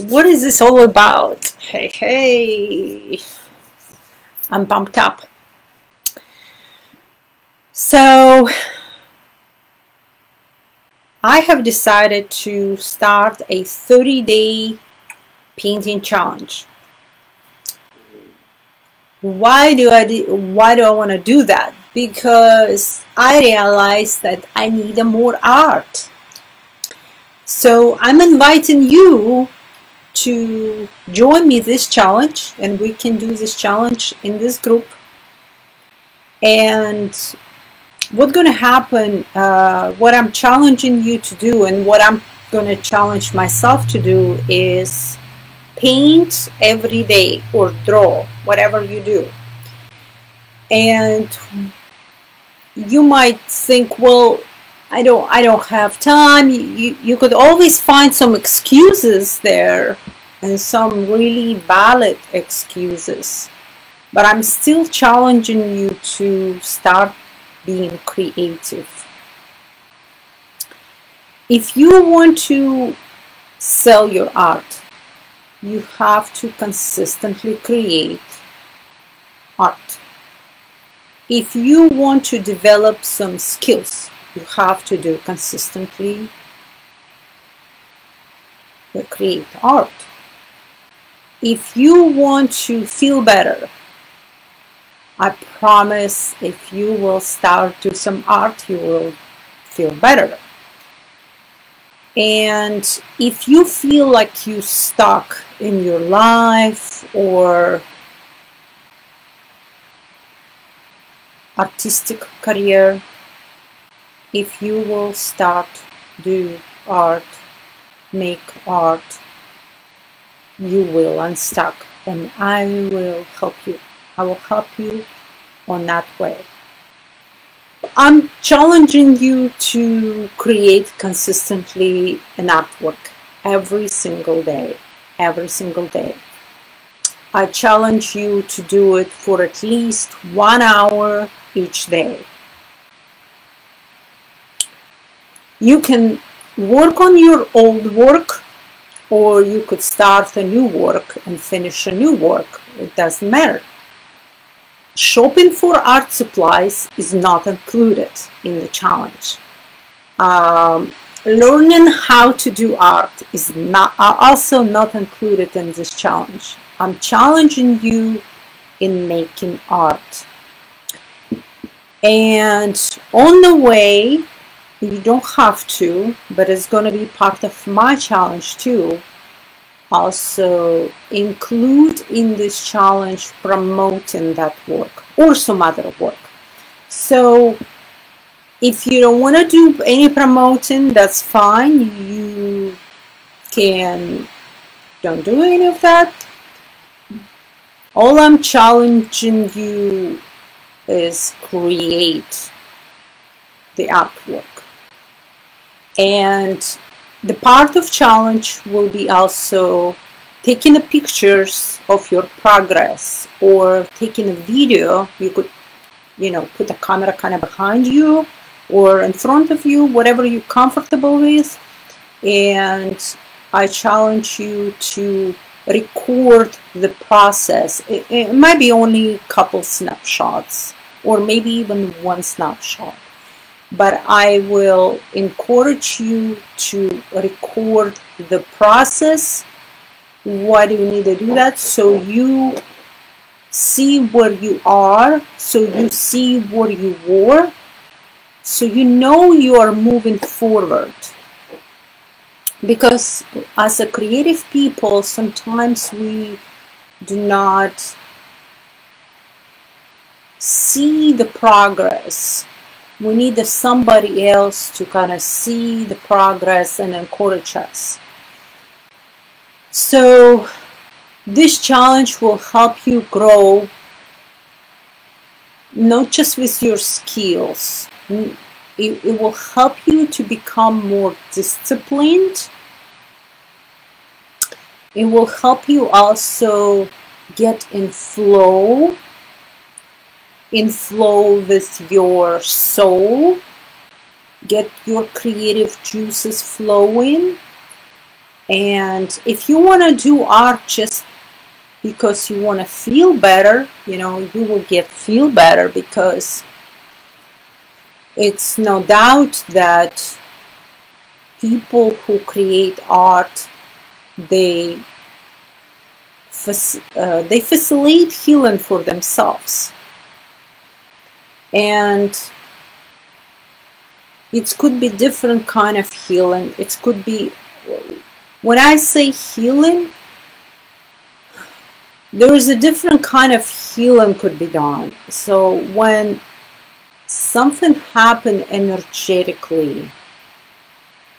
What is this all about? Hey, hey, I'm pumped up. So I have decided to start a 30-day painting challenge. Why do I want to do that? Because I realized that I need more art. So I'm inviting you to join me this challenge, and we can do this challenge in this group. And what's going to happen, what I'm challenging you to do and what I'm going to challenge myself to do is paint every day or draw, whatever you do. And you might think, well, I don't have time. You could always find some excuses there, and some really valid excuses. But I'm still challenging you to start being creative. If you want to sell your art, you have to consistently create art. If you want to develop some skills, you have to do consistently create art. If you want to feel better, I promise if you will start do some art, you will feel better. And if you feel like you're stuck in your life or artistic career, if you will start do art, make art, you will unstuck, and I will help you. I will help you on that way. I'm challenging you to create consistently an artwork every single day. Every single day. I challenge you to do it for at least 1 hour each day. You can work on your old work, or you could start a new work and finish a new work. It doesn't matter. Shopping for art supplies is not included in the challenge. Learning how to do art is also not included in this challenge. I'm challenging you in making art. And on the way, you don't have to, but it's going to be part of my challenge too. Also include in this challenge promoting that work or some other work. So if you don't want to do any promoting, that's fine. You can don't do any of that. All I'm challenging you is create the artwork. And the part of challenge will be also taking the pictures of your progress or taking a video. You could, put the camera kind of behind you or in front of you, whatever you're comfortable with. And I challenge you to record the process. It might be only a couple snapshots or maybe even one snapshot. But I will encourage you to record the process. Why do you need to do that? So you see where you are, so you see where you were, so you know you are moving forward. Because as a creative people, sometimes we do not see the progress. We need somebody else to kind of see the progress and encourage us. So this challenge will help you grow, not just with your skills. It will help you to become more disciplined. It will help you also get in flow with your soul, get your creative juices flowing, And if you want to do art just because you want to feel better, you know, you will feel better, because it's no doubt that people who create art, they facilitate healing for themselves. And it could be different kind of healing. It could be, when I say healing, there is a different kind of healing could be done. So when something happened energetically,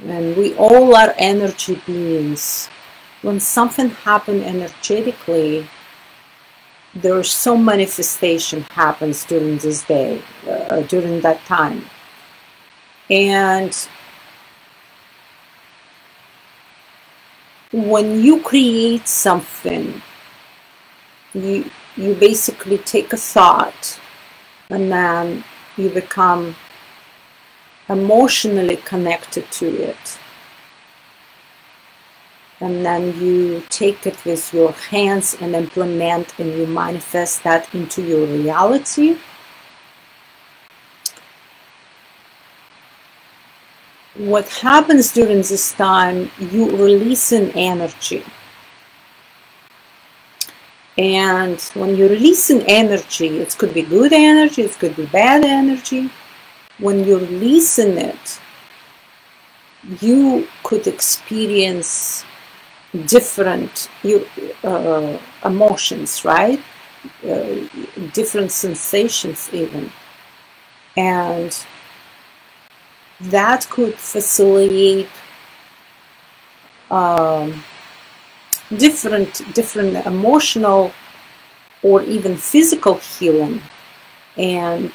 and we all are energy beings, when something happened energetically, there's so manifestation happens during this day, during that time. And when you create something, you basically take a thought, and then you become emotionally connected to it. And then you take it with your hands and implement, and you manifest that into your reality. What happens during this time, you release an energy. And when you release an energy, it could be good energy, it could be bad energy. When you're releasing it, you could experience different emotions, right? Different sensations even. And that could facilitate different emotional or even physical healing. And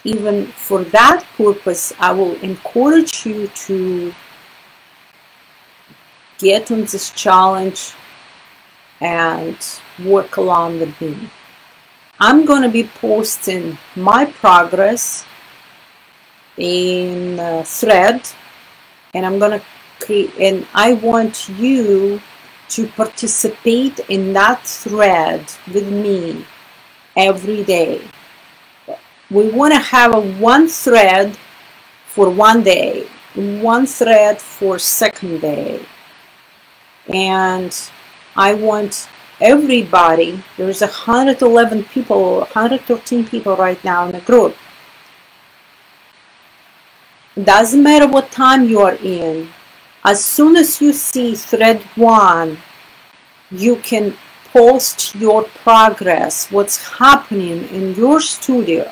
even for that purpose, I will encourage you to get on this challenge and work along with me. I'm going to be posting my progress in a thread, and I'm going to create, and I want you to participate in that thread with me every day. We want to have one thread for one day, one thread for second day. And I want everybody, there's 111 people, 113 people right now in the group. Doesn't matter what time you are in. As soon as you see thread 1, you can post your progress, what's happening in your studio.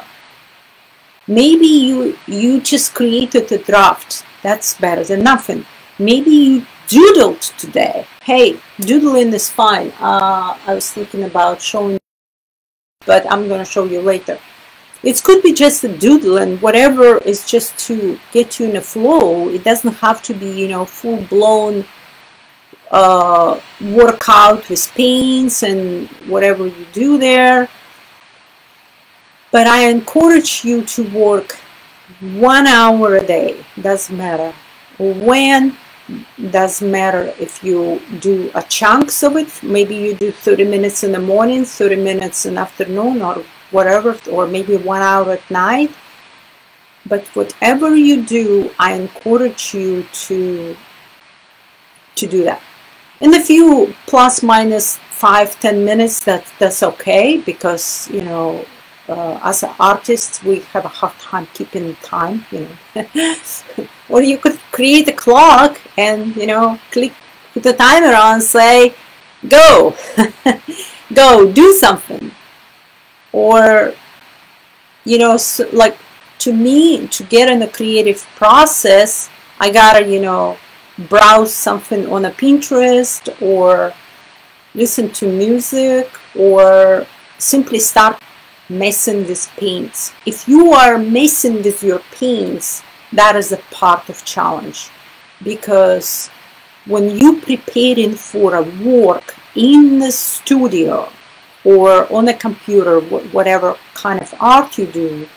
Maybe you just created a draft. That's better than nothing. Maybe you doodled today. Hey, doodling is fine. I was thinking about showing, but I'm going to show you later. It could be just a doodle, and whatever is just to get you in a flow. It doesn't have to be, you know, full-blown workout with paints and whatever you do there. But I encourage you to work 1 hour a day. Doesn't matter when. Doesn't matter if you do a chunks of it. Maybe you do 30 minutes in the morning, 30 minutes in the afternoon, or whatever, or maybe 1 hour at night. But whatever you do, I encourage you to do that. And if you plus minus 5-10 minutes, that's okay, because, you know, as an artist, we have a hard time keeping time, you know. Or you could create a clock and, you know, put the timer on and say, go, go, do something. Or, you know, so, like, to me, to get in the creative process, I gotta, you know, browse something on a Pinterest, or listen to music, or simply start messing with paints. If you are messing with your paints, that is a part of challenge, because when you preparing for a work in the studio or on a computer, whatever kind of art you do,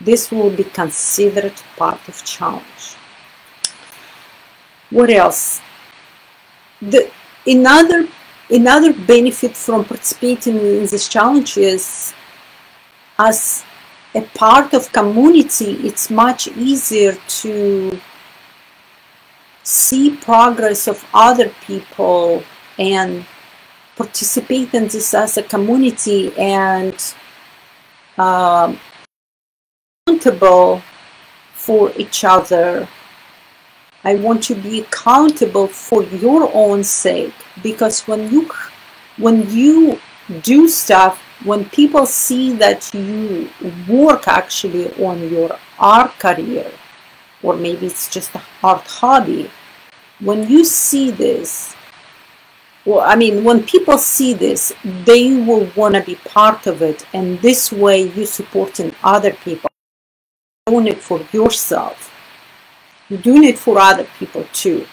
this will be considered part of challenge. What else? The another benefit from participating in this challenge is, as a part of community, it's much easier to see progress of other people and participate in this as a community, and accountable for each other. I want to be accountable for your own sake, because when you do stuff, when people see that you work actually on your art career, or maybe it's just an art hobby, when you see this, well, I mean, when people see this, they will want to be part of it, and this way you're supporting other people. You're doing it for yourself. You're doing it for other people too.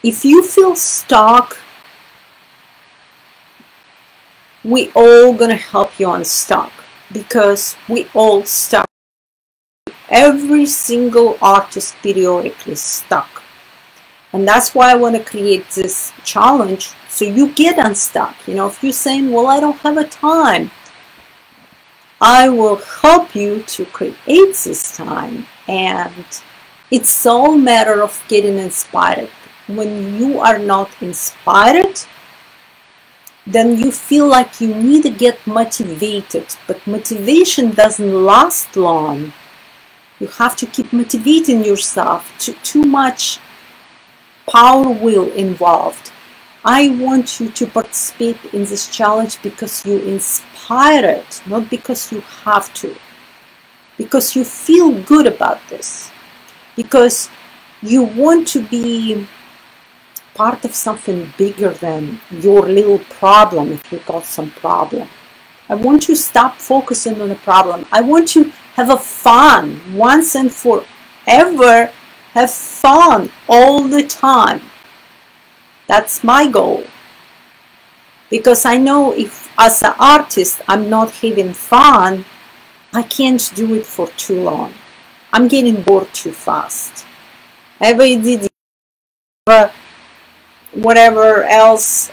If you feel stuck, we all gonna help you unstuck, because we all stuck. Every single artist periodically stuck. And that's why I want to create this challenge, so you get unstuck. You know, if you're saying, well, I don't have a time, I will help you to create this time. And it's all a matter of getting inspired. When you are not inspired, then you feel like you need to get motivated. But motivation doesn't last long. You have to keep motivating yourself. Too much power will involved. I want you to participate in this challenge because you're inspired, not because you have to. Because you feel good about this. Because you want to be part of something bigger than your little problem, if you got some problem. I want you to stop focusing on the problem. I want you to have a fun once and forever. Have fun all the time. That's my goal. Because I know if as an artist I'm not having fun, I can't do it for too long. I'm getting bored too fast. Every did whatever else,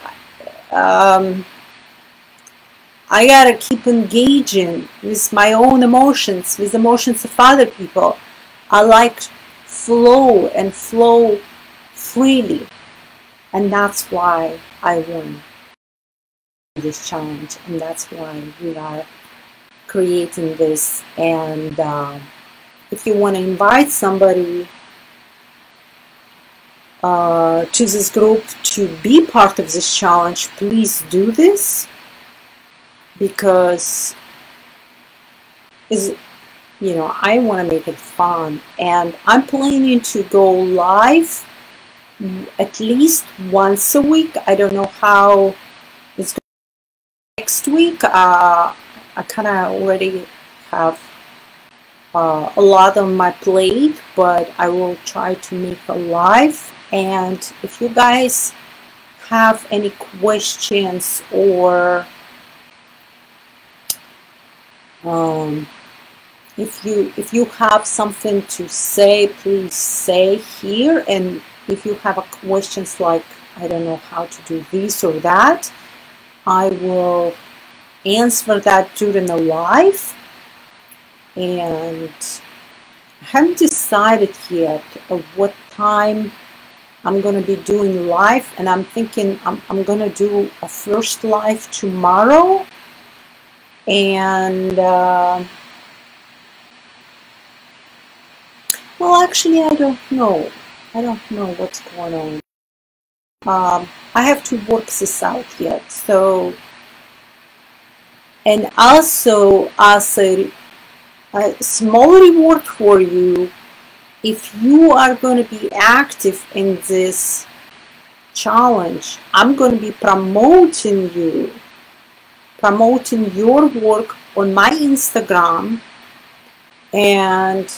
I gotta keep engaging with my own emotions, with emotions of other people. I like flow and flow freely, and that's why I won this challenge, and that's why we are creating this. And if you want to invite somebody to this group to be part of this challenge, please do this, because you know, I want to make it fun, and I'm planning to go live at least once a week. I don't know how it's going next week. I kind of already have a lot on my plate, but I will try to make a live. And if you guys have any questions, or if you have something to say, please say here. And if you have questions like, I don't know how to do this or that, I will answer that during the live. And I haven't decided yet of what time I'm going to be doing live, and I'm thinking I'm going to do a first live tomorrow. And well, actually, I don't know. I don't know what's going on. I have to work this out yet. So, and also as a small reward for you, if you are going to be active in this challenge, I'm going to be promoting you, promoting your work on my Instagram. And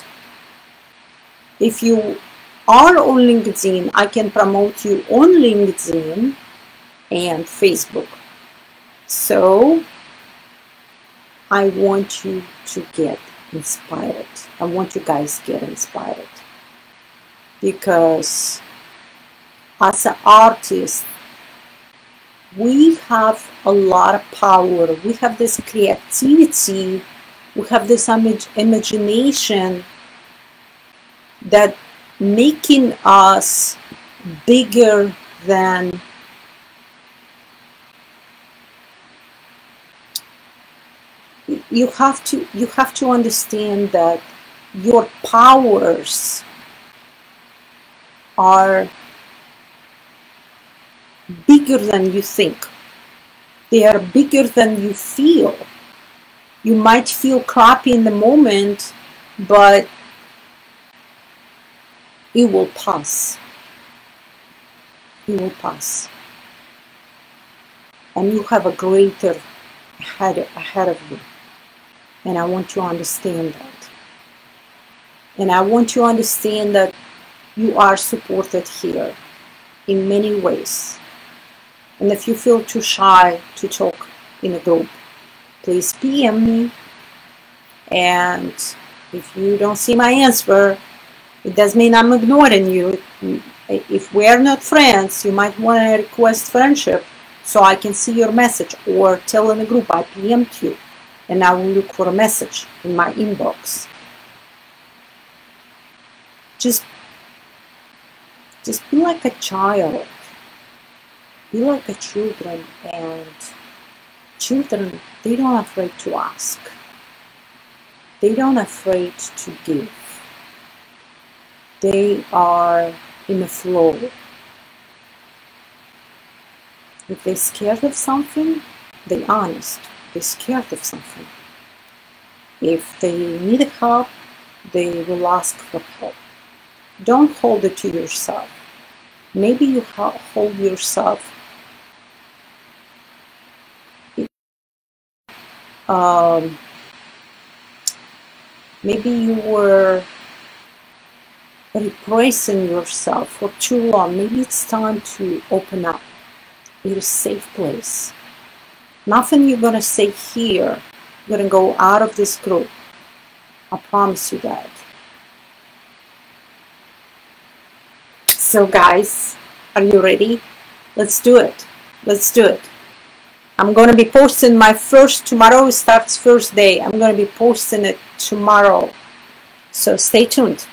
if you are on LinkedIn, I can promote you on LinkedIn and Facebook. So I want you to get inspired. I want you guys to get inspired, because as an artist, we have a lot of power. We have this creativity, we have this imagination that making us bigger than you have to understand that your powers are bigger than you think. They are bigger than you feel. You might feel crappy in the moment, but it will pass. It will pass. And you have a greater ahead of you. And I want you to understand that. And I want you to understand that you are supported here in many ways. And if you feel too shy to talk in a group, please PM me. And if you don't see my answer, it does mean I'm ignoring you. If we are not friends, you might want to request friendship so I can see your message, or tell in the group I PM'd you, and I will look for a message in my inbox. Just be like a child. Be like a children, and children, they don't afraid to ask. They don't afraid to give. They are in the flow. If they're scared of something, they're honest. They're scared of something. If they need help, they will ask for help. Don't hold it to yourself. Maybe you hold yourself maybe you were repressing yourself for too long. Maybe it's time to open up. It's a safe place. Nothing you're going to say here going to go out of this group. I promise you that. So guys, are you ready? Let's do it. Let's do it. I'm going to be posting my first, tomorrow starts first day. I'm going to be posting it tomorrow. So stay tuned.